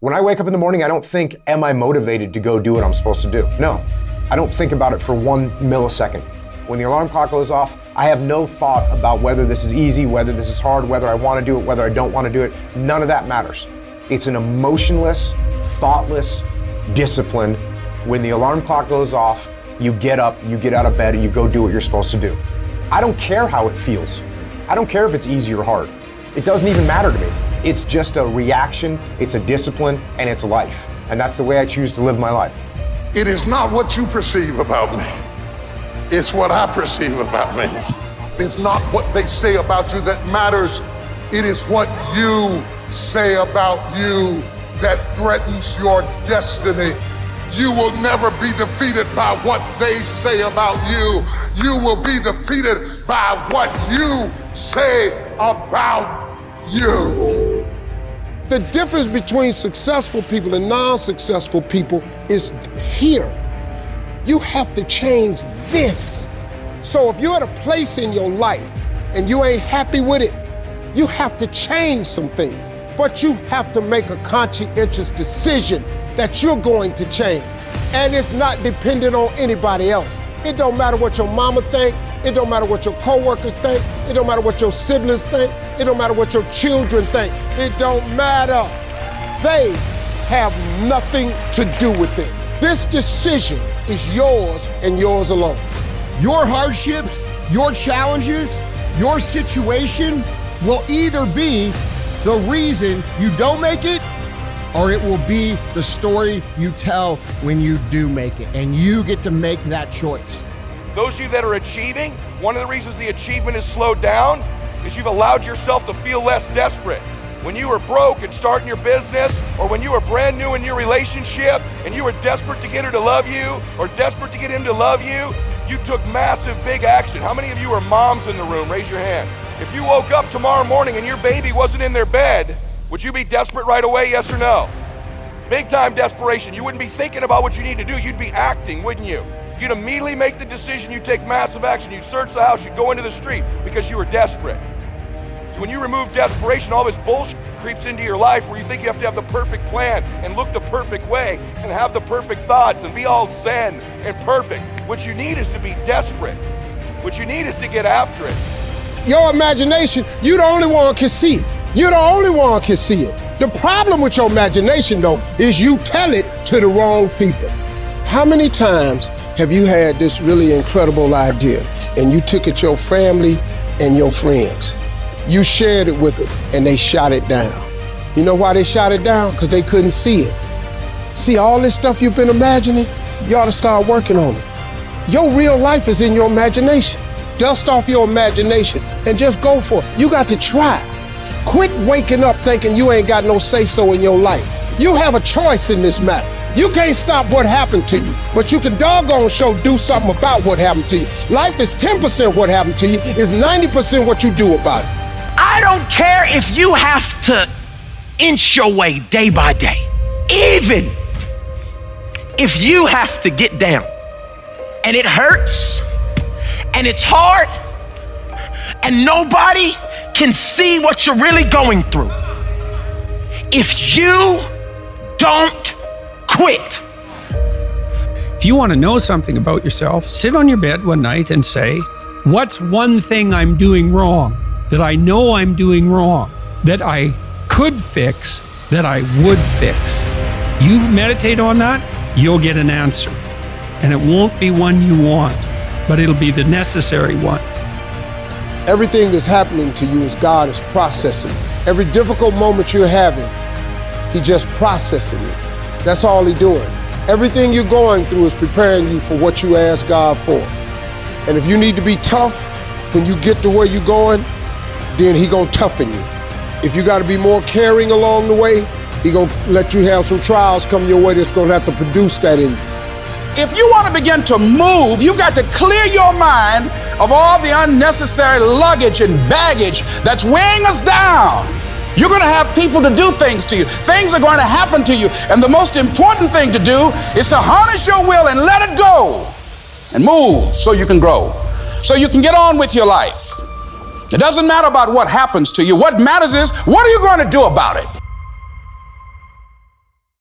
When I wake up in the morning, I don't think, am I motivated to go do what I'm supposed to do? No, I don't think about it for 1 millisecond. When the alarm clock goes off, I have no thought about whether this is easy, whether this is hard, whether I want to do it, whether I don't want to do it. None of that matters. It's an emotionless, thoughtless discipline. When the alarm clock goes off, you get up, you get out of bed, and you go do what you're supposed to do. I don't care how it feels. I don't care if it's easy or hard. It doesn't even matter to me. It's just a reaction, it's a discipline, and it's life. And that's the way I choose to live my life. It is not what you perceive about me. It's what I perceive about me. It's not what they say about you that matters. It is what you say about you that threatens your destiny. You will never be defeated by what they say about you. You will be defeated by what you say about you. The difference between successful people and non-successful people is here. You have to change this. So if you're at a place in your life and you ain't happy with it, you have to change some things. But you have to make a conscientious decision that you're going to change. And it's not dependent on anybody else. It don't matter what your mama think. It don't matter what your coworkers think. It don't matter what your siblings think. It don't matter what your children think. It don't matter. They have nothing to do with it. This decision is yours and yours alone. Your hardships, your challenges, your situation will either be the reason you don't make it, or it will be the story you tell when you do make it. And you get to make that choice. Those of you that are achieving, one of the reasons the achievement is slowed down is you've allowed yourself to feel less desperate. When you were broke and starting your business, or when you were brand new in your relationship and you were desperate to get her to love you or desperate to get him to love you, you took massive big action. How many of you are moms in the room? Raise your hand. If you woke up tomorrow morning and your baby wasn't in their bed, would you be desperate right away, yes or no? Big time desperation. You wouldn't be thinking about what you need to do. You'd be acting, wouldn't you? You'd immediately make the decision. You'd take massive action. You'd search the house. You'd go into the street because you were desperate. So when you remove desperation, all this bullshit creeps into your life where you think you have to have the perfect plan and look the perfect way and have the perfect thoughts and be all zen and perfect. What you need is to be desperate. What you need is to get after it. Your imagination, you the only one can see it. You're the only one can see it. The problem with your imagination, though, is you tell it to the wrong people. How many times have you had this really incredible idea and you took it to your family and your friends? You shared it with them and they shot it down. You know why they shot it down? Because they couldn't see it. See, all this stuff you've been imagining, you ought to start working on it. Your real life is in your imagination. Dust off your imagination and just go for it. You got to try. Quit waking up thinking you ain't got no say-so in your life. You have a choice in this matter. You can't stop what happened to you, but you can doggone sure do something about what happened to you. Life is 10% what happened to you, is 90% what you do about it. I don't care if you have to inch your way day by day, even if you have to get down and it hurts and it's hard and nobody can see what you're really going through. If you don't quit. If you want to know something about yourself, sit on your bed one night and say, what's one thing I'm doing wrong, that I know I'm doing wrong, that I could fix, that I would fix? You meditate on that, you'll get an answer. And it won't be one you want, but it'll be the necessary one. Everything that's happening to you is God is processing. Every difficult moment you're having, He just processing it. That's all He's doing. Everything you're going through is preparing you for what you ask God for. And if you need to be tough when you get to where you're going, then He gonna toughen you. If you gotta be more caring along the way, He gonna let you have some trials come your way that's gonna have to produce that in you. If you want to begin to move, you've got to clear your mind of all the unnecessary luggage and baggage that's weighing us down. You're going to have people to do things to you. Things are going to happen to you. And the most important thing to do is to harness your will and let it go and move so you can grow, so you can get on with your life. It doesn't matter about what happens to you. What matters is, what are you going to do about it?